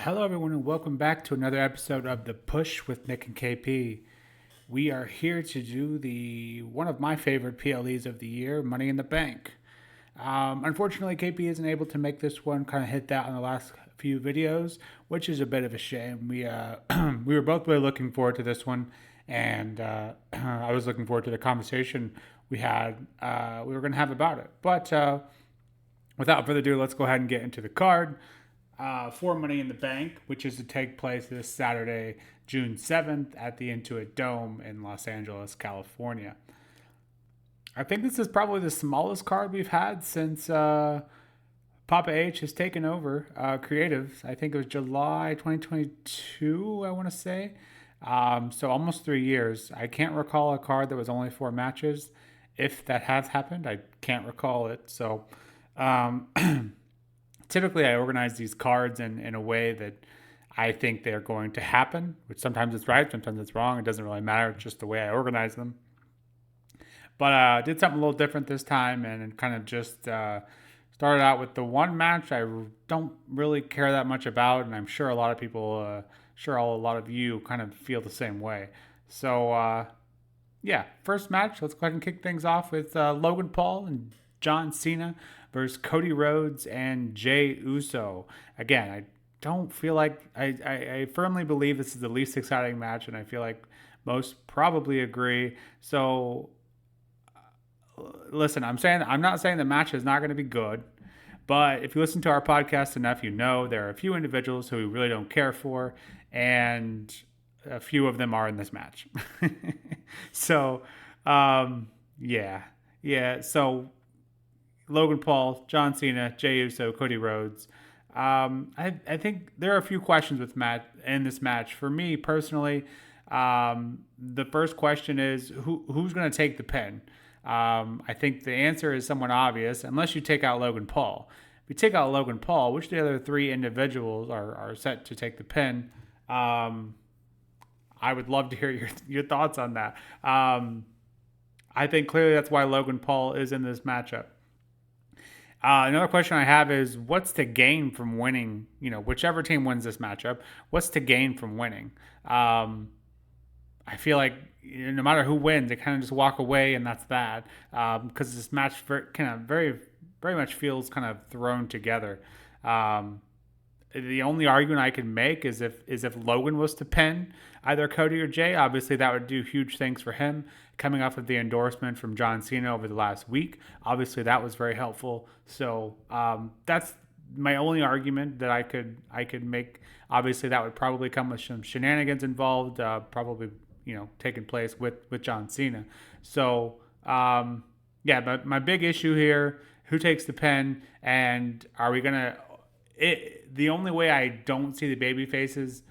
Hello, everyone, and welcome back to another episode of The Push with Nick and KP. We are here to do the one of my favorite PLEs of the year, Money in the Bank. Unfortunately, KP isn't able to make this one. Kind of hit that on the last few videos, which is a bit of a shame. We we were both really looking forward to this one, and I was looking forward to the conversation we were going to have about it. But without further ado, let's go ahead and get into the card for Money in the Bank, which is to take place this Saturday, June 7th at the Intuit Dome in Los Angeles, California. I think this is probably the smallest card we've had since Papa H has taken over creative. I think it was July 2022, I want to say. So almost 3 years. I can't recall a card that was only 4 matches. If that has happened, I can't recall it. So typically I organize these cards in a way that I think they're going to happen, which sometimes it's right, sometimes it's wrong. It doesn't really matter. It's just the way I organize them. But I did something a little different this time and kind of just started out with the one match I don't really care that much about, and I'm sure a lot of people, a lot of you kind of feel the same way. So, yeah, first match, let's go ahead and kick things off with Logan Paul and John Cena versus Cody Rhodes and Jey Uso. Again, I don't feel like I firmly believe this is the least exciting match, and I feel like most probably agree. So listen, I'm not saying the match is not going to be good, but if you listen to our podcast enough, you know there are a few individuals who we really don't care for, and a few of them are in this match. So, yeah. So Logan Paul, John Cena, Jey Uso, Cody Rhodes. I think there are a few questions in this match. For me personally, the first question is who's going to take the pin? I think the answer is somewhat obvious, unless you take out Logan Paul. If you take out Logan Paul, which of the other three individuals are set to take the pin? I would love to hear your thoughts on that. I think clearly that's why Logan Paul is in this matchup. Another question I have is what's to gain from winning? Whichever team wins this matchup, what's to gain from winning? I feel like no matter who wins, they kind of just walk away, and that's that. Because this match very, very much feels kind of thrown together. The only argument I can make is if Logan was to pin either Cody or Jey, obviously that would do huge things for him. Coming off of the endorsement from John Cena over the last week, obviously that was very helpful. So that's my only argument that I could make. Obviously that would probably come with some shenanigans involved, probably taking place with John Cena. So yeah, but my big issue here: who takes the pin, and are we gonna? The only way I don't see the baby faces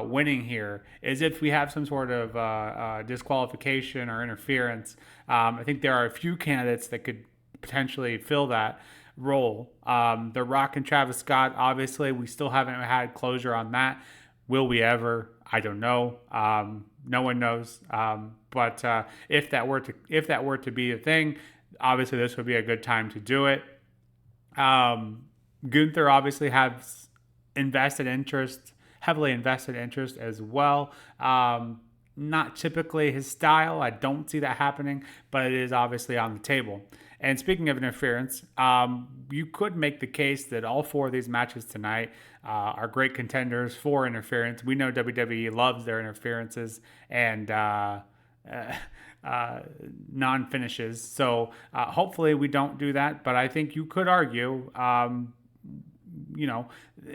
winning here is if we have some sort of disqualification or interference. I think there are a few candidates that could potentially fill that role. The Rock and Travis Scott, obviously, we still haven't had closure on that. Will we ever? I don't know. No one knows. But if that were to be a thing, obviously this would be a good time to do it. Gunther obviously has heavily invested interest as well. Not typically his style. I don't see that happening, but it is obviously on the table. And speaking of interference, you could make the case that all four of these matches tonight are great contenders for interference. We know WWE loves their interferences and non-finishes. So hopefully we don't do that, but I think you could argue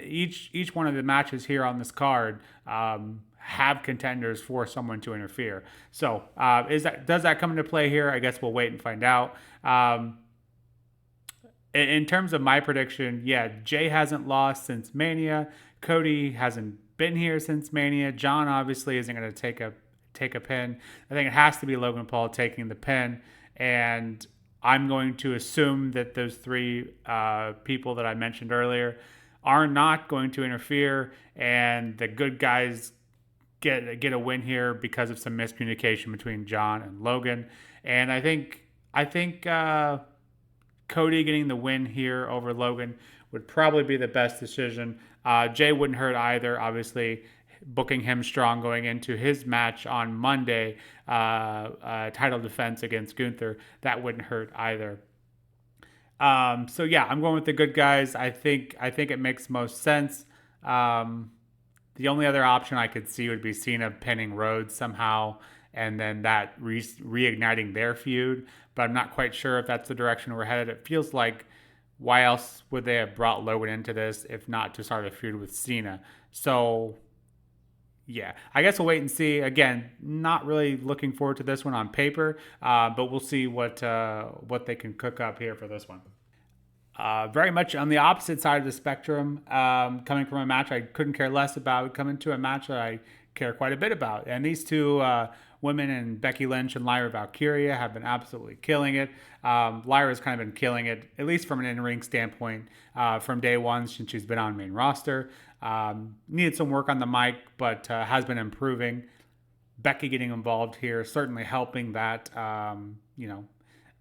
each one of the matches here on this card have contenders for someone to interfere. So does that come into play here? I guess we'll wait and find out. In terms of my prediction, yeah, Jey hasn't lost since Mania. Cody hasn't been here since Mania. John obviously isn't going to take a pin. I think it has to be Logan Paul taking the pin, and I'm going to assume that those three people that I mentioned earlier are not going to interfere, and the good guys get a win here because of some miscommunication between John and Logan. And I think Cody getting the win here over Logan would probably be the best decision. Jay wouldn't hurt either. Obviously, booking him strong going into his match on Monday, title defense against Gunther, that wouldn't hurt either. So yeah, I'm going with the good guys. I think it makes most sense. Um, the only other option I could see would be Cena pinning Rhodes somehow, and then that reigniting their feud. But I'm not quite sure if that's the direction we're headed. It feels like, why else would they have brought Logan into this if not to start a feud with Cena? So yeah, I guess we'll wait and see. Again, not really looking forward to this one on paper, but we'll see what they can cook up here for this one. Very much on the opposite side of the spectrum, coming from a match I couldn't care less about, coming to a match that I care quite a bit about. And these two women, and Becky Lynch and Lyra Valkyria, have been absolutely killing it. Lyra's kind of been killing it, at least from an in-ring standpoint, from day one since she's been on main roster. Needed some work on the mic, but has been improving. Becky getting involved here, certainly helping that.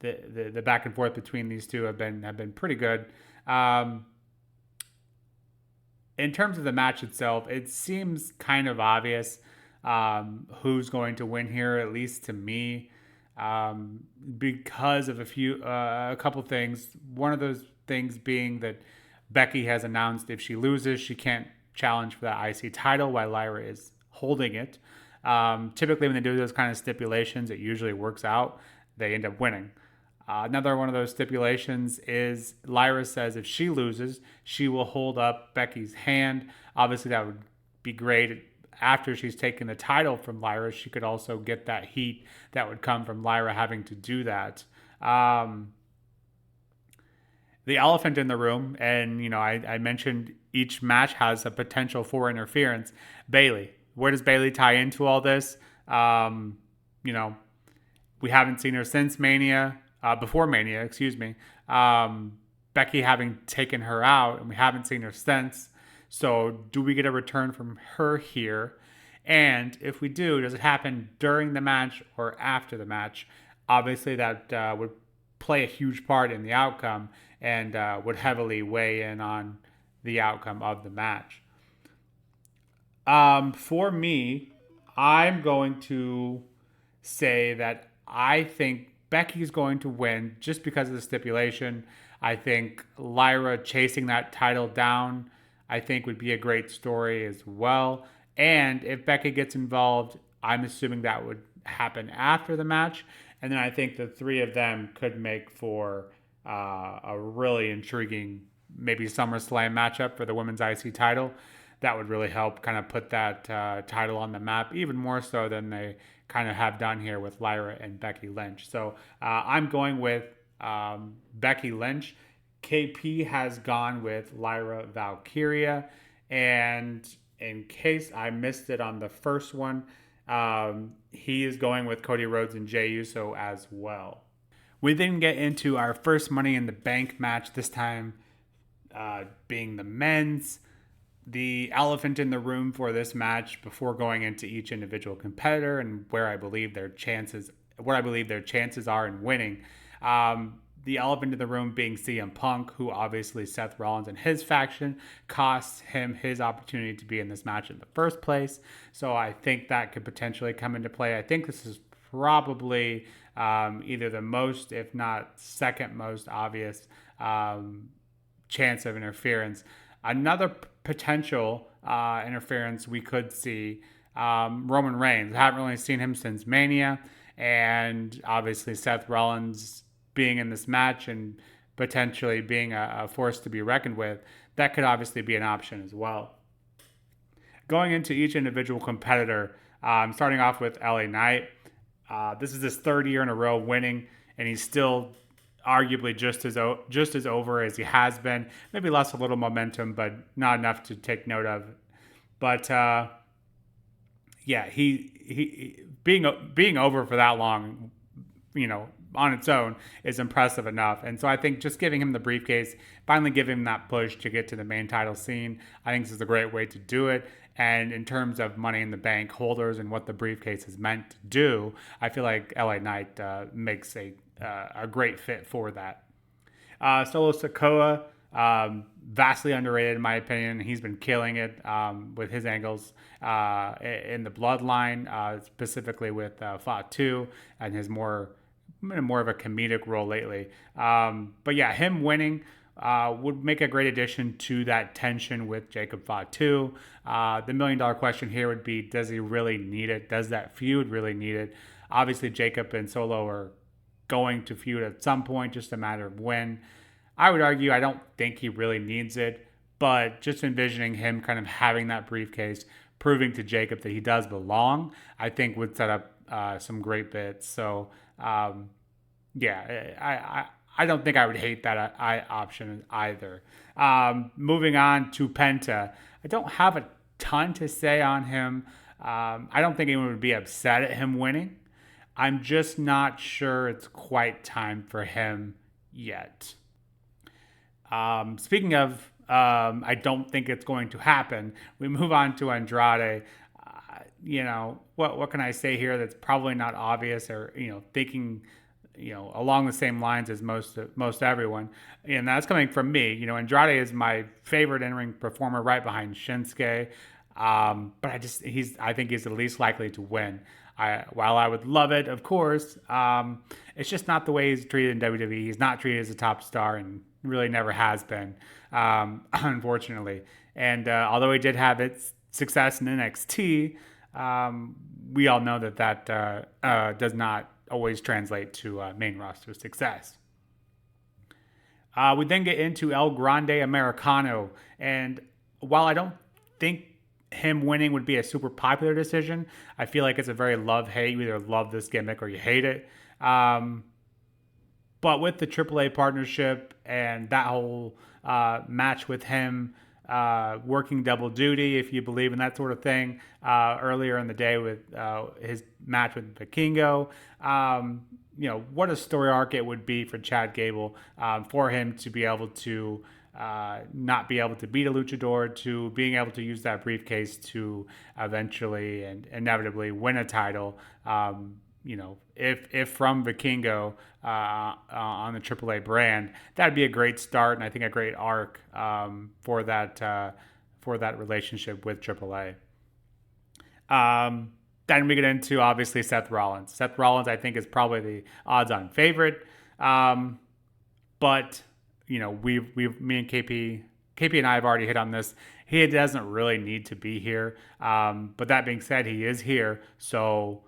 The back and forth between these two have been pretty good. In terms of the match itself, it seems kind of obvious who's going to win here, at least to me, because of a couple things. One of those things being that Becky has announced if she loses, she can't challenge for that IC title while Lyra is holding it. Typically, when they do those kind of stipulations, it usually works out. They end up winning. Another one of those stipulations is Lyra says if she loses, she will hold up Becky's hand. Obviously, that would be great. After she's taken the title from Lyra, she could also get that heat that would come from Lyra having to do that. The elephant in the room, and I mentioned each match has a potential for interference. Bayley, where does Bayley tie into all this? We haven't seen her since Mania. Before Mania, excuse me. Becky having taken her out, and we haven't seen her since. So do we get a return from her here? And if we do, does it happen during the match or after the match? Obviously, that would play a huge part in the outcome and would heavily weigh in on the outcome of the match. For me, I'm going to say that I think Becky's going to win just because of the stipulation. I think Lyra chasing that title down, I think, would be a great story as well. And if Becky gets involved, I'm assuming that would happen after the match. And then I think the three of them could make for a really intriguing, maybe SummerSlam matchup for the women's IC title. That would really help kind of put that title on the map, even more so than they kind of have done here with Lyra and Becky Lynch. So I'm going with Becky Lynch. KP has gone with Lyra Valkyria. And in case I missed it on the first one, he is going with Cody Rhodes and Jey Uso as well. We then get into our first Money in the Bank match, this time being the men's. The elephant in the room for this match, before going into each individual competitor and what I believe their chances are in winning. The elephant in the room being CM Punk, who obviously Seth Rollins and his faction cost him his opportunity to be in this match in the first place. So I think that could potentially come into play. I think this is probably either the most, if not second most obvious chance of interference. Another potential interference we could see, Roman Reigns. I haven't really seen him since Mania, and obviously Seth Rollins being in this match and potentially being a force to be reckoned with, that could obviously be an option as well. Going into each individual competitor, starting off with LA Knight. This is his third year in a row winning, and he's still arguably just as over as he has been. Maybe lost a little momentum, but not enough to take note of. But he being over for that long, on its own is impressive enough. And so I think just giving him the briefcase, finally giving him that push to get to the main title scene, I think this is a great way to do it. And in terms of Money in the Bank holders and what the briefcase is meant to do, I feel like LA Knight makes a great fit for that. Solo Sikoa, Vastly underrated in my opinion. He's been killing it with his angles in the bloodline, specifically with Fatu and his more of a comedic role lately. But yeah, him winning would make a great addition to that tension with Jacob Fatu. The $1 million question here would be, does he really need it? Does that feud really need it? Obviously, Jacob and Solo are going to feud at some point, just a matter of when. I would argue I don't think he really needs it, but just envisioning him kind of having that briefcase, proving to Jacob that he does belong, I think would set up some great bits. So, yeah, I don't think I would hate that option either. Moving on to Penta, I don't have a ton to say on him. I don't think anyone would be upset at him winning. I'm just not sure it's quite time for him yet. Speaking of, I don't think it's going to happen. We move on to Andrade. What can I say here that's probably not obvious, or thinking along the same lines as most everyone, and that's coming from me. Andrade is my favorite in-ring performer, right behind Shinsuke. But I think he's the least likely to win. While I would love it, of course, it's just not the way he's treated in WWE. He's not treated as a top star and really never has been, unfortunately. And although he did have its success in NXT, we all know that does not always translate to main roster success. We then get into El Grande Americano. And while I don't think him winning would be a super popular decision, I feel like it's a very love-hate. You either love this gimmick or you hate it. But with the AAA partnership and that whole match with him working double duty, if you believe in that sort of thing, earlier in the day with his match with Vikingo, what a story arc it would be for Chad Gable, for him to be able to not be able to beat a luchador, to being able to use that briefcase to eventually and inevitably win a title. If from Vikingo on the AAA brand, that'd be a great start, and I think a great arc for that relationship with AAA. Then we get into obviously Seth Rollins. Seth Rollins, I think, is probably the odds-on favorite, but me and KP and I have already hit on this. He doesn't really need to be here, but that being said, he is here, so.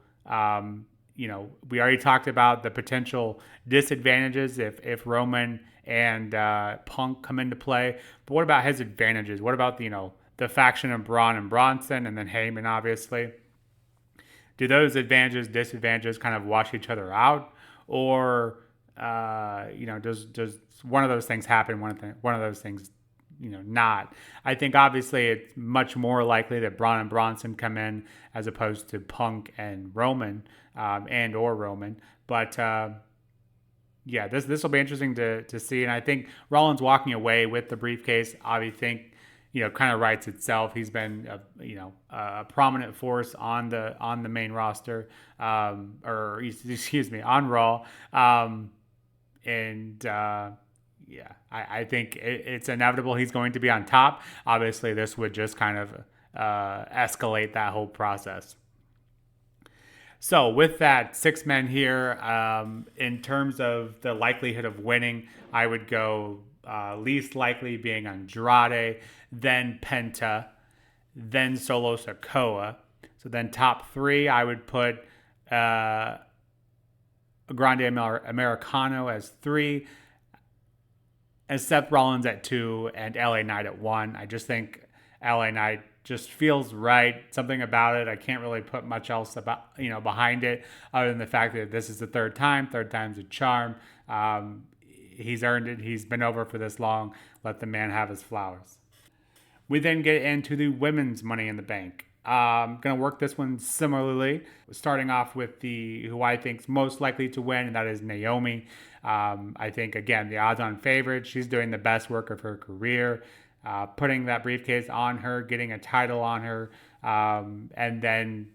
We already talked about the potential disadvantages if Roman and Punk come into play. But what about his advantages? What about the faction of Braun and Bronson, and then Heyman, obviously? Do those advantages, disadvantages kind of wash each other out, or does one of those things happen? One of those things not. I think obviously it's much more likely that Braun and Bronson come in as opposed to Punk and Roman, or Roman. But this will be interesting to see. And I think Rollins walking away with the briefcase, I think kind of writes itself. He's been a prominent force on the main roster, on Raw, I think it's inevitable he's going to be on top. Obviously, this would just kind of escalate that whole process. So with that, 6 men here, in terms of the likelihood of winning, I would go least likely being Andrade, then Penta, then Solo Sikoa. So then top 3, I would put Grande Americano as 3, and Seth Rollins at 2, and LA Knight at 1. I just think LA Knight just feels right. Something about it. I can't really put much else behind it, other than the fact that this is the third time. Third time's a charm. He's earned it. He's been over for this long. Let the man have his flowers. We then get into the women's Money in the Bank. I'm going to work this one similarly, starting off with who I think is most likely to win, and that is Naomi. I think, again, the odds-on favorite. She's doing the best work of her career, putting that briefcase on her, getting a title on her, and then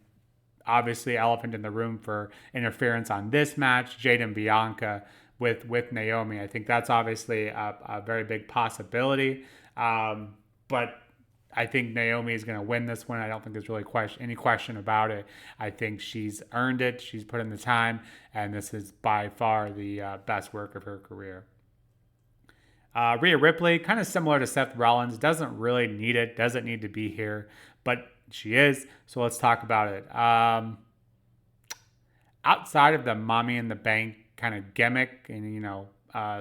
obviously elephant in the room for interference on this match, Jade and Bianca. with Naomi. I think that's obviously a very big possibility. But I think Naomi is going to win this one. I don't think there's really any question about it. I think she's earned it. She's put in the time, and this is by far the best work of her career. Rhea Ripley, kind of similar to Seth Rollins, doesn't really need it, doesn't need to be here, but she is. So let's talk about it. Outside of the Mommy in the Bank kind of gimmick and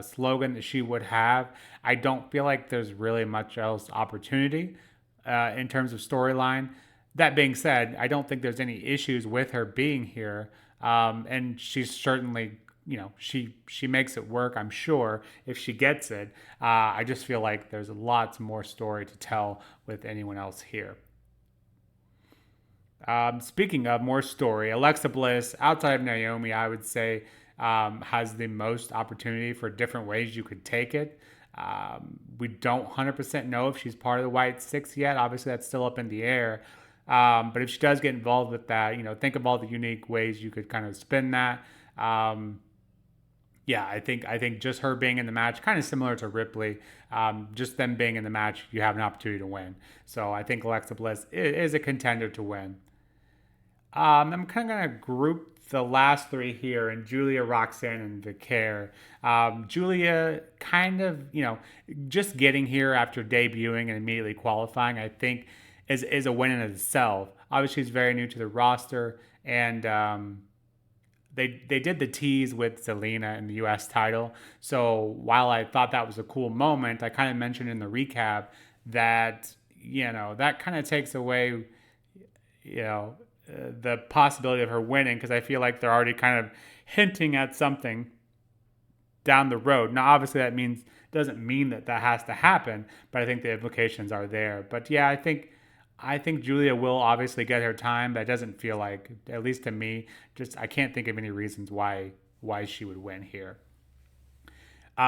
slogan that she would have, I don't feel like there's really much else opportunity in terms of storyline. That being said, I don't think there's any issues with her being here, and she's certainly she makes it work, I'm sure, if she gets it. I just feel like there's lots more story to tell with anyone else here. Speaking of more story, Alexa Bliss, outside of Naomi, I would say has the most opportunity for different ways you could take it. We don't 100% know if she's part of the White Six yet. Obviously, that's still up in the air. But if she does get involved with that, think of all the unique ways you could kind of spin that. Yeah, I think just her being in the match, kind of similar to Ripley, just them being in the match, you have an opportunity to win. So I think Alexa Bliss is a contender to win. I'm kind of going to group the last three here in Giulia, Roxanne, and Vaquer. Giulia kind of, just getting here after debuting and immediately qualifying, I think is a win in itself. Obviously, she's very new to the roster, and they did the tease with Zelina in the U.S. title. So while I thought that was a cool moment, I kind of mentioned in the recap that, that kind of takes away, the possibility of her winning, because I feel like they're already kind of hinting at something down the road. Now, obviously, doesn't mean that has to happen, but I think the implications are there. But yeah, I think Giulia will obviously get her time, but it doesn't feel like, at least to me, I can't think of any reasons why she would win here.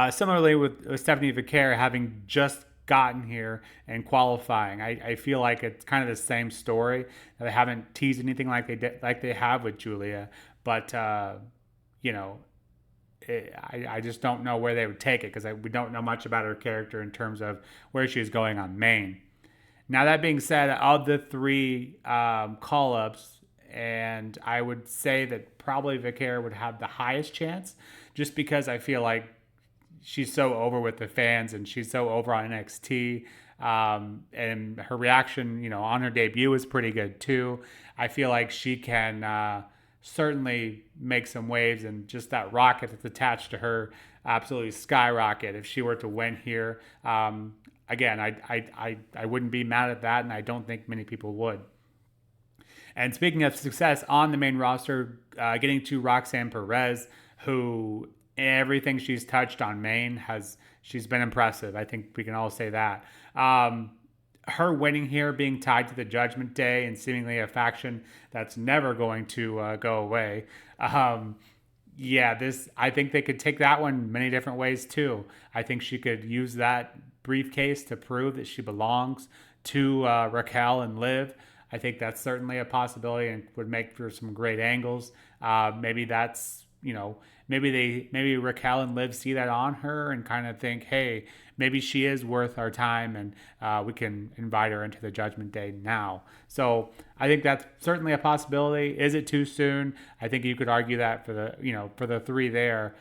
Similarly with Stephanie Vaquer having just gotten here and qualifying, I feel like it's kind of the same story. They haven't teased anything like they have with Giulia, but I just don't know where they would take it, because we don't know much about her character in terms of where she's going on main. Now, that being said, of the three call-ups, and I would say that probably Vaquer would have the highest chance, just because I feel like she's so over with the fans and she's so over on NXT. And her reaction, on her debut was pretty good too. I feel like she can certainly make some waves, and just that rocket that's attached to her absolutely skyrocket if she were to win here. Again, I wouldn't be mad at that, and I don't think many people would. And speaking of success on the main roster, getting to Roxanne Perez, who everything she's touched on main she's been impressive. I think we can all say that. Her winning here, being tied to the Judgment Day and seemingly a faction that's never going to go away. I think they could take that one many different ways too. I think she could use that briefcase to prove that she belongs to Raquel and Liv. I think that's certainly a possibility and would make for some great angles. Maybe that's, maybe Raquel and Liv see that on her and kind of think, hey, maybe she is worth our time, and we can invite her into the Judgment Day now. So I think that's certainly a possibility. Is it too soon? I think you could argue that for the three there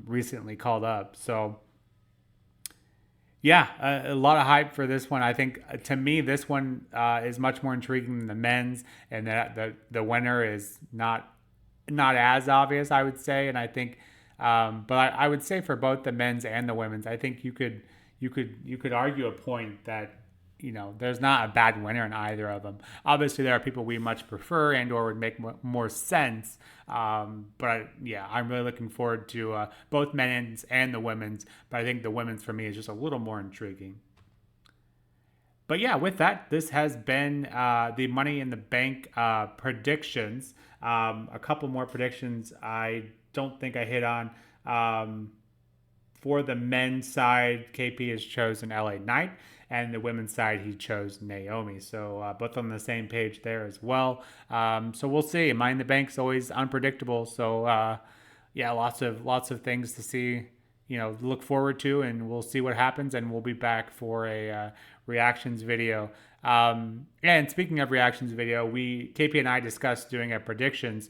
recently called up. So yeah, a lot of hype for this one. I think, to me, this one is much more intriguing than the men's, and that the winner is not as obvious, I would say. And I think, but I would say for both the men's and the women's, I think you could argue a point that there's not a bad winner in either of them. Obviously, there are people we much prefer and or would make more sense. But I'm really looking forward to both men's and the women's. But I think the women's for me is just a little more intriguing. But yeah, with that, this has been the Money in the Bank predictions. A couple more predictions I don't think I hit on. For the men's side, KP has chosen LA Knight, and the women's side, he chose Naomi. So both on the same page there as well. So we'll see. Money in the Bank's always unpredictable. So yeah, lots of things to see, look forward to, and we'll see what happens, and we'll be back for a reactions video. And speaking of reactions video, KP and I discussed doing a predictions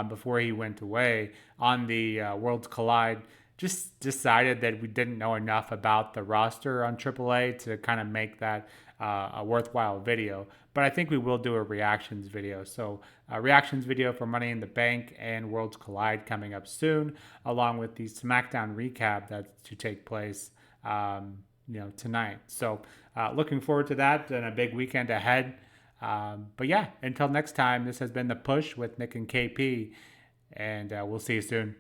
before he went away on the Worlds Collide. Just decided that we didn't know enough about the roster on AAA to kind of make that a worthwhile video. But I think we will do a reactions video. So a reactions video for Money in the Bank and Worlds Collide coming up soon, along with the SmackDown recap that's to take place, tonight. So looking forward to that and a big weekend ahead. But yeah, until next time, this has been The Push with Nick and KP, and we'll see you soon.